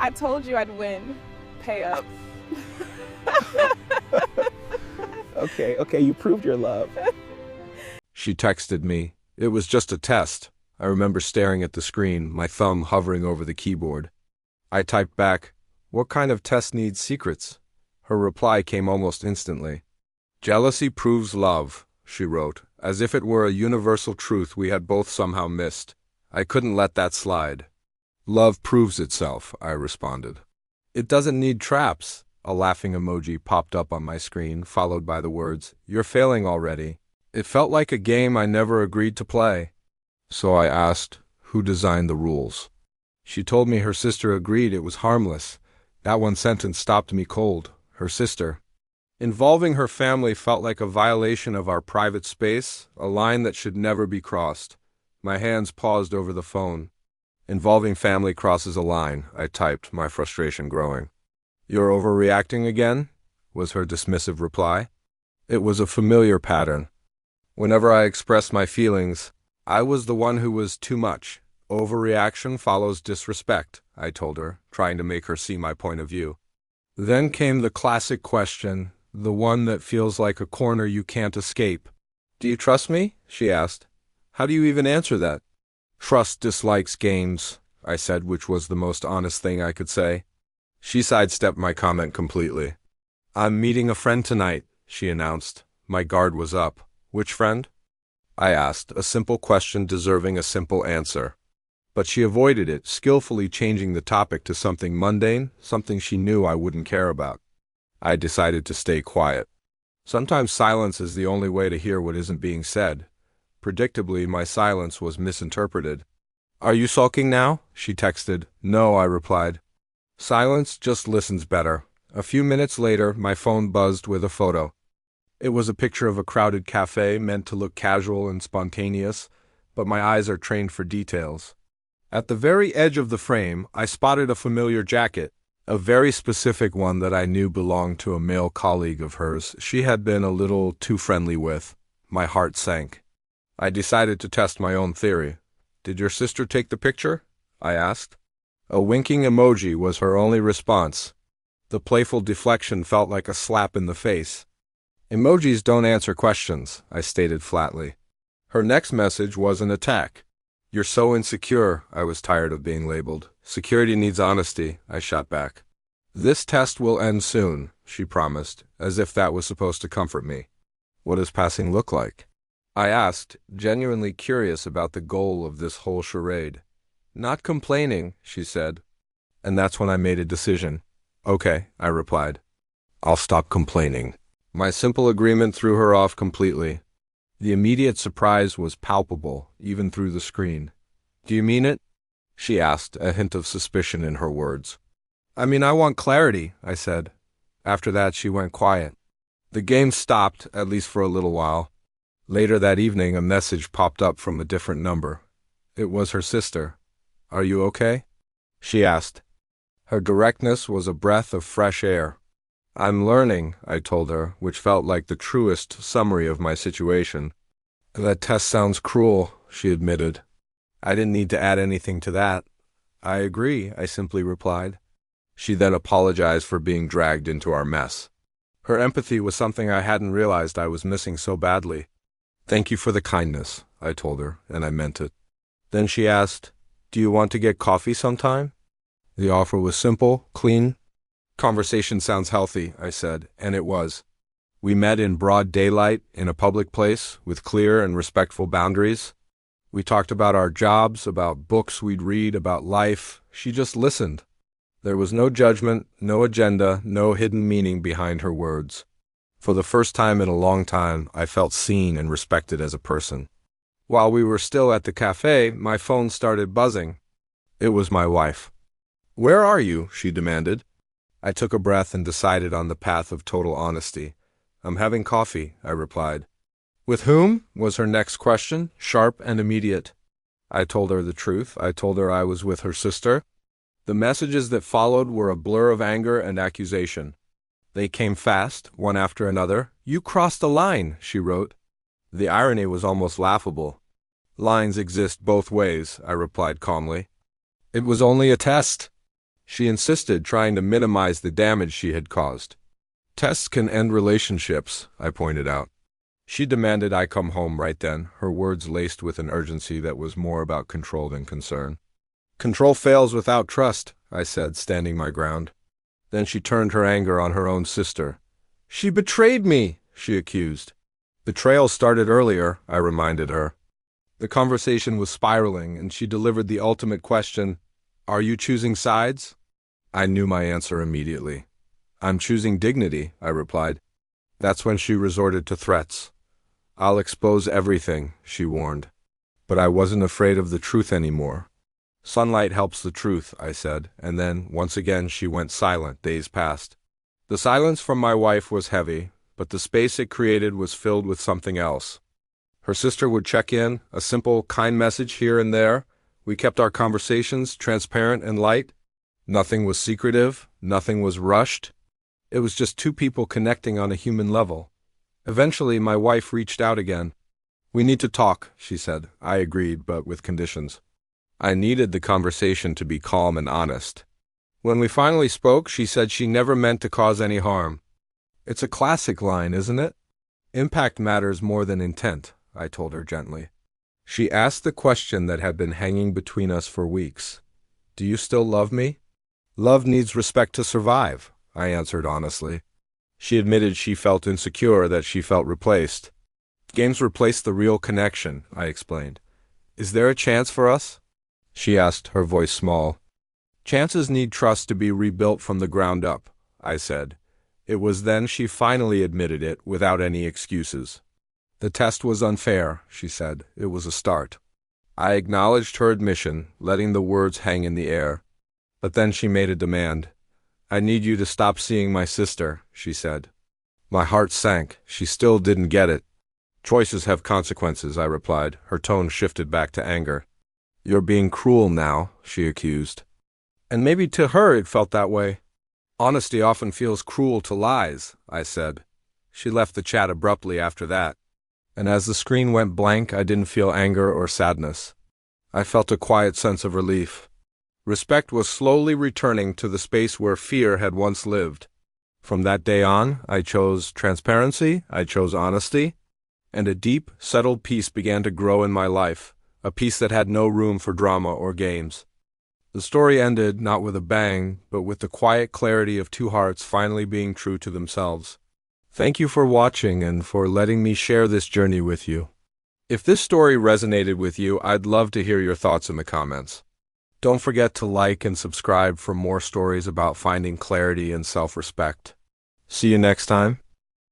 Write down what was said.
I told you I'd win. Pay up. Okay, you proved your love. She texted me. It was just a test. I remember staring at the screen, my thumb hovering over the keyboard. I typed back, "What kind of test needs secrets?" Her reply came almost instantly. "Jealousy proves love," she wrote, as if it were a universal truth we had both somehow missed. I couldn't let that slide. "Love proves itself," I responded. "It doesn't need traps." A laughing emoji popped up on my screen, followed by the words, "You're failing already." It felt like a game I never agreed to play. So I asked, "Who designed the rules?" She told me her sister agreed it was harmless. That one sentence stopped me cold. Her sister. Involving her family felt like a violation of our private space, a line that should never be crossed. My hands paused over the phone. "Involving family crosses a line," I typed, my frustration growing. "You're overreacting again?" was her dismissive reply. It was a familiar pattern. Whenever I expressed my feelings, I was the one who was too much. Overreaction follows disrespect, I told her, trying to make her see my point of view. Then came the classic question, the one that feels like a corner you can't escape. "Do you trust me?" she asked. "How do you even answer that?" "Trust dislikes games," I said, which was the most honest thing I could say. She sidestepped my comment completely. "I'm meeting a friend tonight," she announced. My guard was up. "Which friend?" I asked, a simple question deserving a simple answer. But she avoided it, skillfully changing the topic to something mundane, something she knew I wouldn't care about. I decided to stay quiet. Sometimes silence is the only way to hear what isn't being said. Predictably, my silence was misinterpreted. "Are you sulking now?" she texted. "No," I replied. Silence just listens better. A few minutes later, my phone buzzed with a photo. It was a picture of a crowded cafe meant to look casual and spontaneous, but my eyes are trained for details. At the very edge of the frame, I spotted a familiar jacket, a very specific one that I knew belonged to a male colleague of hers she had been a little too friendly with. My heart sank. I decided to test my own theory. "Did your sister take the picture?" I asked. A winking emoji was her only response. The playful deflection felt like a slap in the face. "Emojis don't answer questions," I stated flatly. Her next message was an attack. "You're so insecure," I was tired of being labeled. "Security needs honesty," I shot back. "This test will end soon," she promised, as if that was supposed to comfort me. "What does passing look like?" I asked, genuinely curious about the goal of this whole charade. "Not complaining," she said. And that's when I made a decision. "Okay," I replied. "I'll stop complaining." My simple agreement threw her off completely. The immediate surprise was palpable, even through the screen. "Do you mean it?" she asked, a hint of suspicion in her words. "I mean, I want clarity," I said. After that, she went quiet. The game stopped, at least for a little while. Later that evening, a message popped up from a different number. It was her sister. "Are you okay?" she asked. Her directness was a breath of fresh air. "I'm learning," I told her, which felt like the truest summary of my situation. "That test sounds cruel," she admitted. I didn't need to add anything to that. "I agree," I simply replied. She then apologized for being dragged into our mess. Her empathy was something I hadn't realized I was missing so badly. "Thank you for the kindness," I told her, and I meant it. Then she asked, "Do you want to get coffee sometime?" The offer was simple, clean. "Conversation sounds healthy," I said, and it was. We met in broad daylight, in a public place, with clear and respectful boundaries. We talked about our jobs, about books we'd read, about life. She just listened. There was no judgment, no agenda, no hidden meaning behind her words. For the first time in a long time, I felt seen and respected as a person. While we were still at the cafe, my phone started buzzing. It was my wife. "Where are you?" she demanded. I took a breath and decided on the path of total honesty. "I'm having coffee," I replied. "With whom?" was her next question, sharp and immediate. I told her the truth. I told her I was with her sister. The messages that followed were a blur of anger and accusation. They came fast, one after another. "You crossed a line," she wrote. The irony was almost laughable. "Lines exist both ways," I replied calmly. "It was only a test." She insisted, trying to minimize the damage she had caused. Tests can end relationships, I pointed out. She demanded I come home right then, her words laced with an urgency that was more about control than concern. Control fails without trust, I said, standing my ground. Then she turned her anger on her own sister. She betrayed me, she accused. Betrayal started earlier, I reminded her. The conversation was spiraling, and she delivered the ultimate question, "Are you choosing sides?" I knew my answer immediately. "I'm choosing dignity," I replied. That's when she resorted to threats. "I'll expose everything," she warned. But I wasn't afraid of the truth anymore. "Sunlight helps the truth," I said, and then, once again, she went silent. Days passed. The silence from my wife was heavy, but the space it created was filled with something else. Her sister would check in, a simple, kind message here and there. We kept our conversations transparent and light. Nothing was secretive, nothing was rushed. It was just two people connecting on a human level. Eventually, my wife reached out again. "We need to talk," she said. I agreed, but with conditions. I needed the conversation to be calm and honest. When we finally spoke, she said she never meant to cause any harm. It's a classic line, isn't it? Impact matters more than intent, I told her gently. She asked the question that had been hanging between us for weeks. Do you still love me? Love needs respect to survive, I answered honestly. She admitted she felt insecure, that she felt replaced. Games replaced the real connection, I explained. Is there a chance for us? She asked, her voice small. Chances need trust to be rebuilt from the ground up, I said. It was then she finally admitted it without any excuses. The test was unfair, she said. It was a start. I acknowledged her admission, letting the words hang in the air. But then she made a demand. I need you to stop seeing my sister, she said. My heart sank. She still didn't get it. Choices have consequences, I replied. Her tone shifted back to anger. You're being cruel now, she accused. And maybe to her it felt that way. Honesty often feels cruel to lies, I said. She left the chat abruptly after that. And as the screen went blank, I didn't feel anger or sadness. I felt a quiet sense of relief. Respect was slowly returning to the space where fear had once lived. From that day on, I chose transparency, I chose honesty, and a deep, settled peace began to grow in my life, a peace that had no room for drama or games. The story ended not with a bang, but with the quiet clarity of two hearts finally being true to themselves. Thank you for watching and for letting me share this journey with you. If this story resonated with you, I'd love to hear your thoughts in the comments. Don't forget to like and subscribe for more stories about finding clarity and self-respect. See you next time.